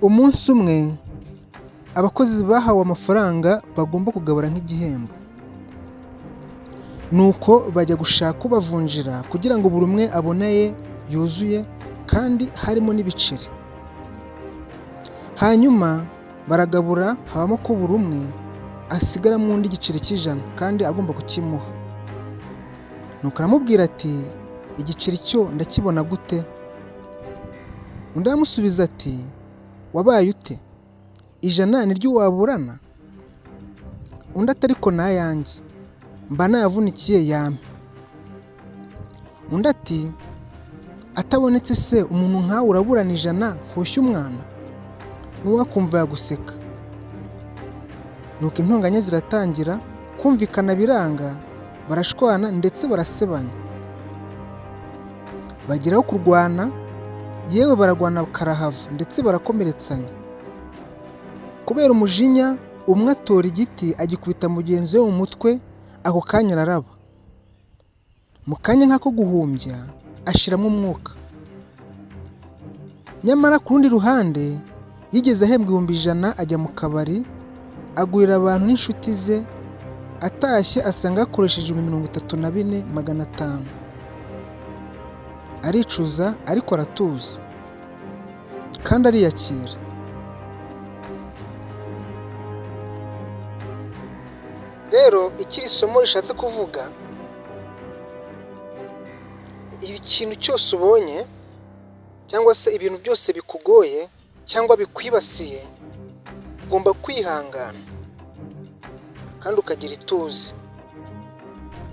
Umunsi umwe abakozi bahawe amafaranga bagomba kugabura nk'igihembo, nuko bajya gushaka ubavunjira kugira ngo buri umwe abone aye yuzuye kandi harimo n'ibiceri. Hanyuma baragabura habamo ko buri umwe asigaramo undi igiceri cy'ijana kandi agomba kukimuha. Nuko aramubwira ati igiceri cyo ndakibona gute? Undi aramusubiza ati wabaye ute? Ijana niryo waburana? Undi ati ariko ni ayanjye, mba nayavunikiye yampe. Undi ati atabonetse se umuntu nkawe uraburana ijana nkushya umwana? N'uwakumva yaguseka. Nuko intonganya ziratangira, kumvikana biranga, barashwana ndetse barasebanya. Bageraho kurwana, yewe baragwana karahava ndetse barakomeretsanya. Kubera umujinya, umwe atora igiti agikubita mugenzi we mu mutwe, ako kanya araraba. Mu kanya nk'ako guhumbya, ashiramo umwuka. Nyamara ku rundi ruhande, yigeze ahembwa 100 ajya mu kabari, agurira abantu n'inshuti ze, atashye asanga yakoresheje 34,500. Aricuza ariko aratuza kandi ariyakira. Rero ikiri somo rishatse kuvuga, ikintu cyose ubonye cyangwa se ibintu byose bikugoye cyangwa bikwibasiye, ugomba kwihangana kandi ukagira ituze.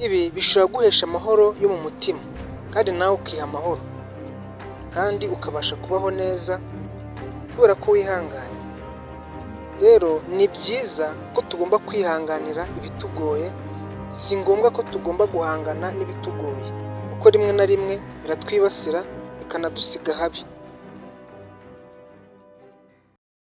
Ibi bishobora guhesha amahoro yo mu mutima kandi nawe ukiha amahoro kandi ukabasha kubaho neza kubera ko wihanganye. Rero ni byiza ko tugomba kwihanganira ibitugoye, si ngombwa ko tugomba guhangana n'ibitugoye kuko rimwe na rimwe biratwibasira bikanadusiga habi.